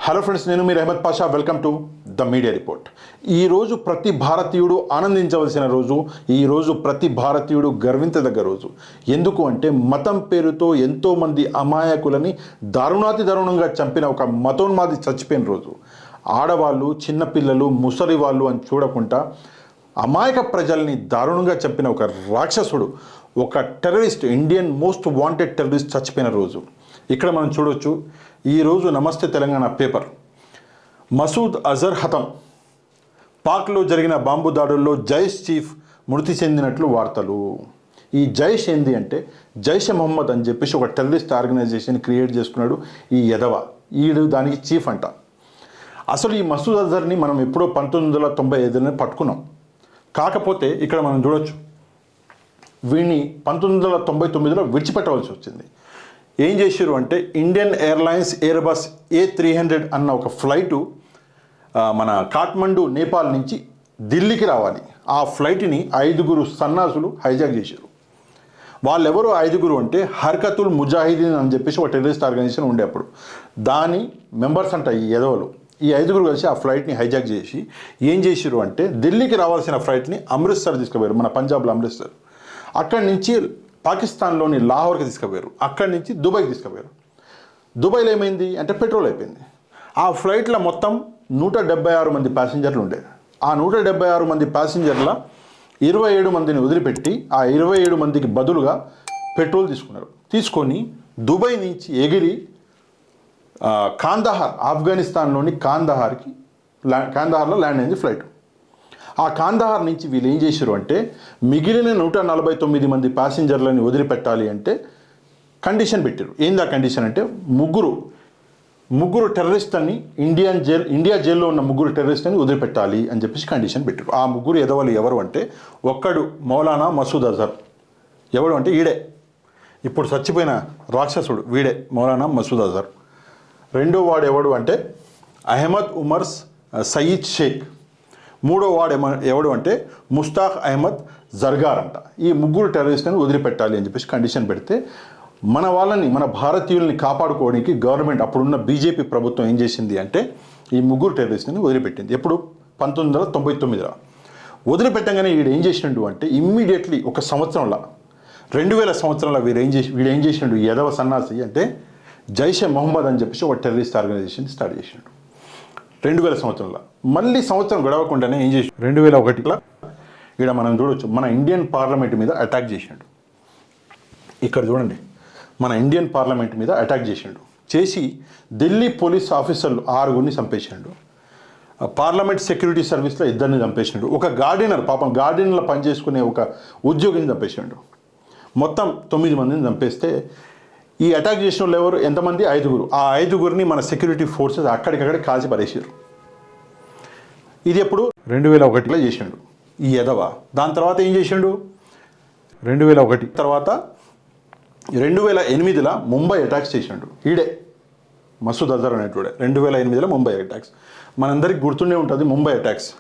Hello friends, నేను మీ Ahmed Pasha. Welcome to the media report. ఈరోజు ప్రతి భారతీయుడు ఆనందించవలసిన రోజు, ఈరోజు ప్రతి భారతీయుడు గర్వించదగ్గ రోజు. ఎందుకు అంటే మతం పేరుతో ఎంతోమంది అమాయకులని దారుణాతి దారుణంగా చంపిన ఒక మతోన్మాది చచ్చిపోయిన రోజు. ఆడవాళ్ళు, చిన్నపిల్లలు, ముసలి వాళ్ళు అని చూడకుండా అమాయక ప్రజల్ని దారుణంగా చంపిన ఒక రాక్షసుడు, ఒక terrorist, Indian most wanted terrorist చచ్చిపోయిన రోజు. ఇక్కడ మనం చూడొచ్చు, ఈరోజు నమస్తే తెలంగాణ పేపర్, మసూద్ అజర్ హతం, పాక్లో జరిగిన బాంబు దాడుల్లో జైష్ చీఫ్ మృతి చెందినట్లు వార్తలు. ఈ జైష్ ఏంది అంటే జైషే మొహమ్మద్ అని చెప్పేసి ఒక టెర్రరిస్ట్ ఆర్గనైజేషన్ క్రియేట్ చేసుకున్నాడు ఈ యదవ. ఈడు దానికి చీఫ్ అంట. అసలు ఈ మసూద్ అజర్ని మనం ఎప్పుడో 1995 పట్టుకున్నాం. కాకపోతే ఇక్కడ మనం చూడొచ్చు, వీడిని 1999లో విడిచిపెట్టవలసి వచ్చింది. ఏం చేశారు అంటే, ఇండియన్ ఎయిర్లైన్స్ ఎయిర్బస్ A300 అన్న ఒక ఫ్లైటు మన కాఠ్మండు, నేపాల్ నుంచి ఢిల్లీకి రావాలి. ఆ ఫ్లైట్ని 5 సన్నాసులు హైజాక్ చేశారు. వాళ్ళెవరు 5 అంటే హర్కతుల్ ముజాహిదీన్ అని చెప్పేసి ఒక టెర్రరిస్ట్ ఆర్గనైజేషన్ ఉండే అప్పుడు. దాని మెంబర్స్ అంట ఈ ఎదవలు. ఈ 5 కలిసి ఆ ఫ్లైట్ని హైజాక్ చేసి ఏం చేశారు అంటే, ఢిల్లీకి రావాల్సిన ఫ్లైట్ని అమృత్సర్ తీసుకుపోయారు, మన పంజాబ్లో అమృత్సర్. అక్కడి నుంచి పాకిస్తాన్లోని లాహోర్కి తీసుకుపోయారు. అక్కడి నుంచి దుబాయ్కి తీసుకుపోయారు. దుబాయ్లో ఏమైంది అంటే పెట్రోల్ అయిపోయింది. ఆ ఫ్లైట్లో మొత్తం 176 మంది ప్యాసింజర్లు ఉండేది. ఆ 176 మంది ప్యాసింజర్ల 27 మందిని వదిలిపెట్టి ఆ 27 మందికి బదులుగా పెట్రోల్ తీసుకున్నారు. తీసుకొని దుబాయ్ నుంచి ఎగిరి కాందహార్, ఆఫ్ఘనిస్తాన్లోని కాందహార్లో ల్యాండ్ అయింది ఫ్లైట్. ఆ కాందహార్ నుంచి వీళ్ళు ఏం చేశారు అంటే, మిగిలిన 149 మంది ప్యాసింజర్లని వదిలిపెట్టాలి అంటే కండిషన్ పెట్టారు. ఏంది ఆ కండిషన్ అంటే, ముగ్గురు టెర్రరిస్ట్ని ఇండియా జైల్లో ఉన్న 3 టెర్రరిస్ట్ని వదిలిపెట్టాలి అని చెప్పేసి కండిషన్ పెట్టారు. ఆ 3 ఎదవలు ఎవరు అంటే, ఒక్కడు మౌలానా మసూద్ అజర్. ఎవడు అంటే ఈడే, ఇప్పుడు చచ్చిపోయిన రాక్షసుడు వీడే, మౌలానా మసూద్ అజర్. రెండో వాడు ఎవడు అంటే అహ్మద్ ఉమర్ సయీద్ షేక్. మూడో వాడు ఎవడు అంటే ముస్తాక్ అహ్మద్ జర్గార్ అంట. ఈ 3 టెర్రరిస్ట్ని వదిలిపెట్టాలి అని చెప్పేసి కండిషన్ పెడితే, మన వాళ్ళని, మన భారతీయుల్ని కాపాడుకోవడానికి గవర్నమెంట్, అప్పుడున్న బీజేపీ ప్రభుత్వం ఏం చేసింది అంటే, ఈ 3 టెర్రరిస్ట్ని వదిలిపెట్టింది. ఎప్పుడు 1999లో వదిలిపెట్టంగానే వీడు ఏం చేసిండు అంటే, ఇమ్మీడియట్లీ ఒక సంవత్సరంలో 2000 సంవత్సరంలో వీడు ఏం చేసిండు యదవ సన్నాసి అంటే, జైషే మొహమ్మద్ అని చెప్పేసి ఒక టెర్రరిస్ట్ ఆర్గనైజేషన్ స్టార్ట్ చేసిండు 2000 సంవత్సరంలో. మళ్ళీ సంవత్సరం గడవకుండానే ఏం చేసి 2001లో ఇక్కడ మనం చూడొచ్చు, మన ఇండియన్ పార్లమెంట్ మీద అటాక్ చేసిండు. ఇక్కడ చూడండి, మన ఇండియన్ పార్లమెంట్ మీద అటాక్ చేసి ఢిల్లీ పోలీస్ ఆఫీసర్లు 6 చంపేసిండు. పార్లమెంట్ సెక్యూరిటీ సర్వీస్లో 2 చంపేసిండు. ఒక గార్డెనర్, పాపం గార్డెనర్లో పనిచేసుకునే ఒక ఉద్యోగిని చంపేసిండు. మొత్తం 9 మందిని చంపేస్తే, ఈ అటాక్ చేసిన వాళ్ళు ఎవరు, ఎంతమంది? 5. ఆ 5 మన సెక్యూరిటీ ఫోర్సెస్ అక్కడికక్కడ కాల్చి పడేసారు. ఇది ఎప్పుడు 2001లో చేసిండు ఈ యదవ. దాని తర్వాత ఏం చేసిండు, 2001 తర్వాత 2008లో ముంబై అటాక్స్ చేసిండు. ఈడే మసూద్ అజర్ అనేటోడే. 2008లో ముంబై అటాక్స్ మనందరికి గుర్తుండే ఉంటుంది. ముంబై అటాక్స్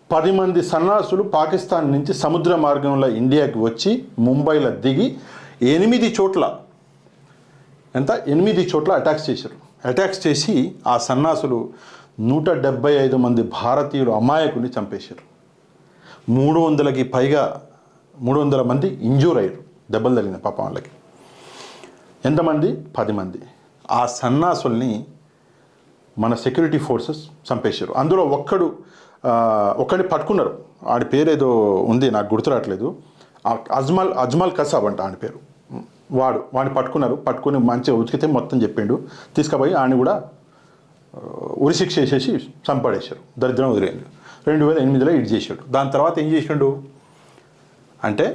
10 మంది సన్నాసులు పాకిస్తాన్ నుంచి సముద్ర మార్గంలో ఇండియాకి వచ్చి ముంబైలో దిగి 8 చోట్ల అటాక్స్ చేశారు. అటాక్స్ చేసి ఆ సన్నాసులు 175 మంది భారతీయులు అమాయకుల్ని చంపేశారు. 300కి పైగా 300 మంది ఇంజూర్ అయ్యారు, దెబ్బలు తగిలిన పాపం వాళ్ళకి. ఎంతమంది? 10 మంది. ఆ సన్నాసుల్ని మన సెక్యూరిటీ ఫోర్సెస్ చంపేశారు. అందులో ఒక్కడిని పట్టుకున్నారు. ఆడి పేరు ఏదో ఉంది, నాకు గుర్తురావట్లేదు. అజ్మల్ కసాబ్ అంట ఆడి పేరు. వాడిని పట్టుకుని మంచిగా ఉతికితే మొత్తం చెప్పిండు. తీసుకుపోయి ఆడిని కూడా ఉరిశిక్ష చేసేసి చంపడేశారు. దరిద్రం వదిలేండు. 2008లో ఇది చేశాడు. దాని తర్వాత ఏం చేసిండు అంటే,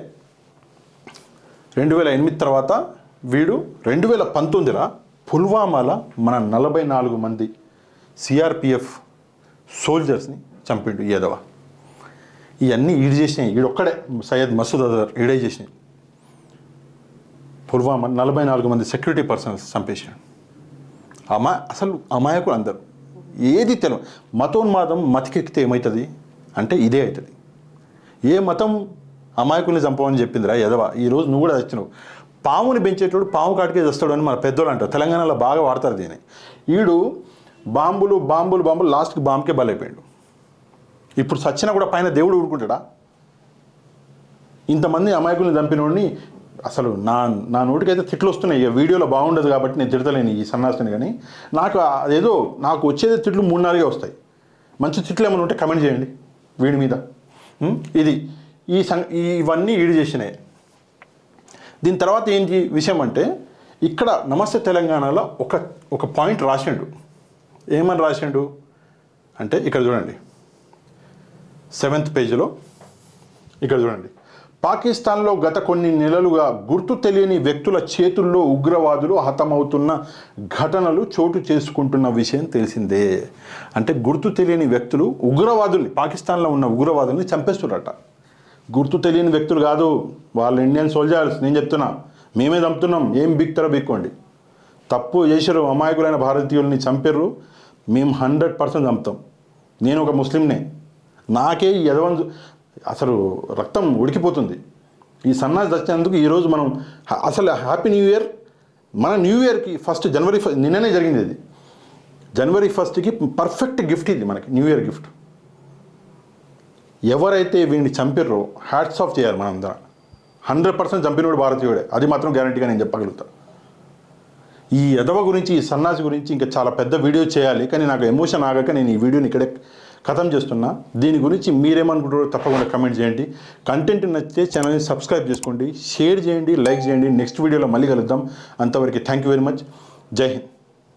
2008 తర్వాత వీడు 2019లో పుల్వామాలో మన 44 మంది CRPF సోల్జర్స్ని చంపిండు యదవ. ఇవన్నీ ఈడు చేసినాయి. ఈడొక్కడే సయ్యద్ మసూద్ అజర్ ఈడే చేసినాయి. పుల్వామా 44 మంది సెక్యూరిటీ పర్సనల్స్ చంపేశాడు. అసలు అమాయకులు అందరూ. ఏది తెలియదు. మతోన్మాదం మతికెక్కితే ఏమవుతుంది అంటే ఇదే అవుతుంది. ఏ మతం అమాయకుల్ని చంపమని చెప్పిందిరా యదవ. ఈరోజు నువ్వు కూడా వచ్చినావు. పాముని పెంచేటోడు పాము కాటికే చేస్తాడు అని మన పెద్దోళ్ళు అంటారు. తెలంగాణలో బాగా వాడతారు దీన్ని. ఈడు బాంబులు బాంబులు బాంబులు లాస్ట్కి బాంబుకే బలైపోయాడు. ఇప్పుడు సచ్చినా కూడా పైన దేవుడు ఊరుకుంటాడా? ఇంతమంది అమాయకుల్ని చంపినోడిని అసలు నా నోటికైతే తిట్లు వస్తున్నాయి. ఇక వీడియోలో బాగుండదు కాబట్టి నేను తిడతలేను ఈ సన్నాసిని. కానీ నాకు అదేదో నాకు వచ్చేది తిట్లు 3-4 వస్తాయి. మంచి తిట్లు ఏమైనా ఉంటే కమెంట్ చేయండి వీడి మీద. ఇది ఇవన్నీ ఈడు చేసినాయి. దీని తర్వాత ఏంటి విషయం అంటే, ఇక్కడ నమస్తే తెలంగాణలో ఒక పాయింట్ రాసిండు. ఏమని రాసిండు అంటే ఇక్కడ చూడండి, 7th పేజీలో ఇక్కడ చూడండి. పాకిస్తాన్లో గత కొన్ని నెలలుగా గుర్తు తెలియని వ్యక్తుల చేతుల్లో ఉగ్రవాదులు హతమవుతున్న ఘటనలు చోటు చేసుకుంటున్న విషయం తెలిసిందే. అంటే గుర్తు తెలియని వ్యక్తులు ఉగ్రవాదుల్ని, పాకిస్తాన్లో ఉన్న ఉగ్రవాదుల్ని చంపేస్తున్నారట. గుర్తు తెలియని వ్యక్తులు కాదు, వాళ్ళు ఇండియన్ సోల్జర్స్. నేను చెప్తున్నా, మేమే చంపుతున్నాం, ఏం బిక్తారో బిక్కోండి. తప్పు చేశారు, అమాయకులైన భారతీయుల్ని చంపారు, మేము 100% చంపుతాం. నేను ఒక ముస్లింనే, నాకే ఈ యదవం అసలు రక్తం ఉడికిపోతుంది. ఈ సన్నాసి వచ్చినందుకు ఈరోజు మనం అసలు హ్యాపీ న్యూ ఇయర్. మన న్యూ ఇయర్కి జనవరి 1 నిన్ననే జరిగింది. ఇది జనవరి 1కి పర్ఫెక్ట్ గిఫ్ట్. ఇది మనకి న్యూ ఇయర్ గిఫ్ట్. ఎవరైతే వీడిని చంపిర్రో హ్యాట్స్ ఆఫ్ చేయాలి మనందరం. 100% చంపినోడు భారతీయుడే, అది మాత్రం గ్యారంటీగా నేను చెప్పగలుగుతా. ఈ యదవ గురించి, ఈ సన్నాసి గురించి ఇంకా చాలా పెద్ద వీడియో చేయాలి, కానీ నాకు ఎమోషన్ ఆగక నేను ఈ వీడియోని ఇక్కడే ఖతం చేస్తున్నా. దీని గురించి మీరేమనుకుంటారో తప్పకుండా కమెంట్ చేయండి. కంటెంట్ నచ్చితే ఛానల్ని సబ్స్క్రైబ్ చేసుకోండి, షేర్ చేయండి, లైక్ చేయండి. నెక్స్ట్ వీడియోలో మళ్ళీ కలుద్దాం. అంతవరకు థ్యాంక్ యూ వెరీ మచ్. జై హింద్.